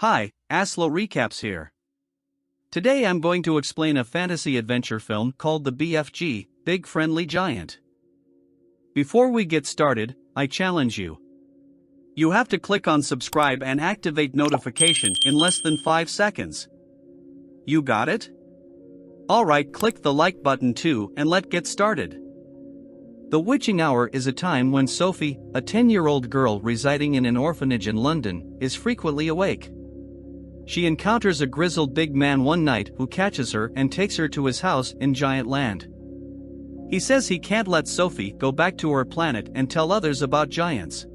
Hi, Aslo Recaps here. Today I'm going to explain a fantasy adventure film called the BFG, Big Friendly Giant. Before we get started, I challenge you. You have to click on subscribe and activate notification in less than 5 seconds. You got it? Alright, click the like button too and let's get started. The witching hour is a time when Sophie, a 10-year-old girl residing in an orphanage in London, is frequently awake. She encounters a grizzled big man one night who catches her and takes her to his house in Giant Land. He says he can't let Sophie go back to her planet and tell others about giants.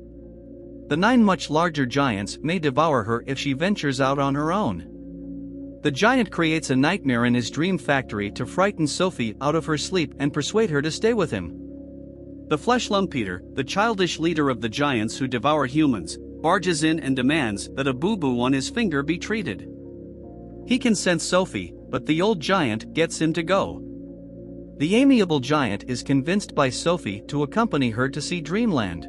The 9 much larger giants may devour her if she ventures out on her own. The giant creates a nightmare in his dream factory to frighten Sophie out of her sleep and persuade her to stay with him. The Flesh Lump Eater, the childish leader of the giants who devour humans, barges in and demands that a boo-boo on his finger be treated. He consents Sophie, but the old giant gets him to go. The amiable giant is convinced by Sophie to accompany her to see Dreamland.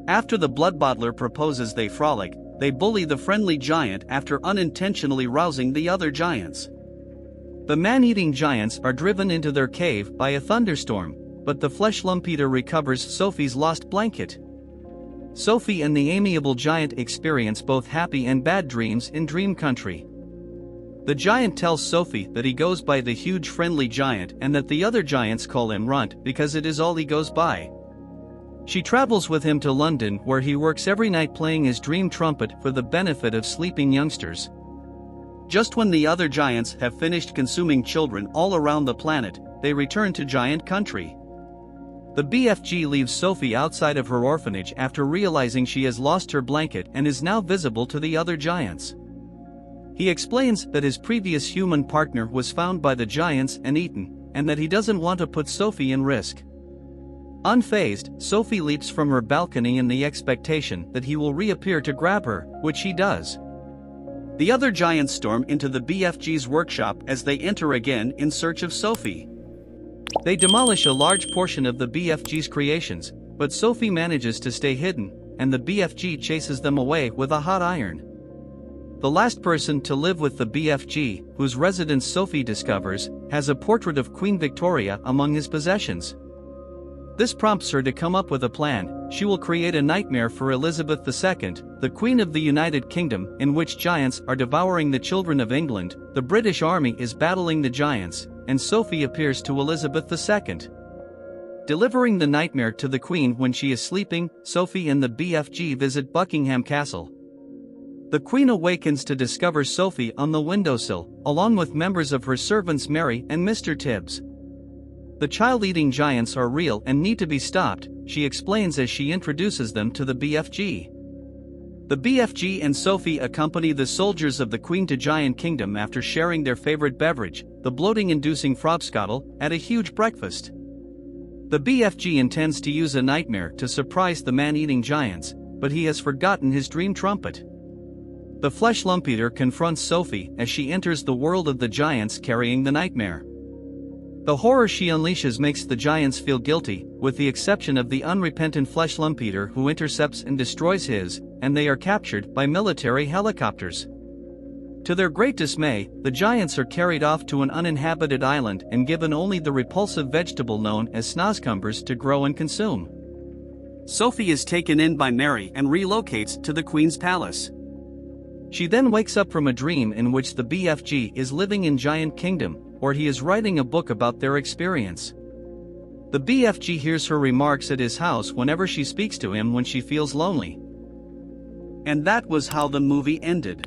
After the blood bottler proposes they frolic, they bully the friendly giant after unintentionally rousing the other giants. The man-eating giants are driven into their cave by a thunderstorm, but the Flesh Lump Eater recovers Sophie's lost blanket. Sophie and the amiable giant experience both happy and bad dreams in Dream Country. The giant tells Sophie that he goes by the huge friendly giant and that the other giants call him Runt because it is all he goes by. She travels with him to London where he works every night playing his dream trumpet for the benefit of sleeping youngsters. Just when the other giants have finished consuming children all around the planet, they return to Giant Country. The BFG leaves Sophie outside of her orphanage after realizing she has lost her blanket and is now visible to the other giants. He explains that his previous human partner was found by the giants and eaten, and that he doesn't want to put Sophie in risk. Unfazed, Sophie leaps from her balcony in the expectation that he will reappear to grab her, which he does. The other giants storm into the BFG's workshop as they enter again in search of Sophie. They demolish a large portion of the BFG's creations, but Sophie manages to stay hidden, and the BFG chases them away with a hot iron. The last person to live with the BFG, whose residence Sophie discovers, has a portrait of Queen Victoria among his possessions. This prompts her to come up with a plan. She will create a nightmare for Elizabeth II, the Queen of the United Kingdom, in which giants are devouring the children of England, the British Army is battling the giants, and Sophie appears to Elizabeth II. Delivering the nightmare to the Queen when she is sleeping, Sophie and the BFG visit Buckingham Castle. The Queen awakens to discover Sophie on the windowsill, along with members of her servants Mary and Mr. Tibbs. The child-eating giants are real and need to be stopped, she explains as she introduces them to the BFG. The BFG and Sophie accompany the soldiers of the Queen to Giant Kingdom after sharing their favorite beverage, the bloating-inducing frobscottle, at a huge breakfast. The BFG intends to use a nightmare to surprise the man-eating giants, but he has forgotten his dream trumpet. The Flesh Lump Eater confronts Sophie as she enters the world of the giants carrying the nightmare. The horror she unleashes makes the giants feel guilty, with the exception of the unrepentant Flesh Lump Eater who intercepts and destroys his, and they are captured by military helicopters. To their great dismay, the giants are carried off to an uninhabited island and given only the repulsive vegetable known as snozcumbers to grow and consume. Sophie is taken in by Mary and relocates to the Queen's palace. She then wakes up from a dream in which the BFG is living in Giant Kingdom, or he is writing a book about their experience. The BFG hears her remarks at his house whenever she speaks to him when she feels lonely. And that was how the movie ended.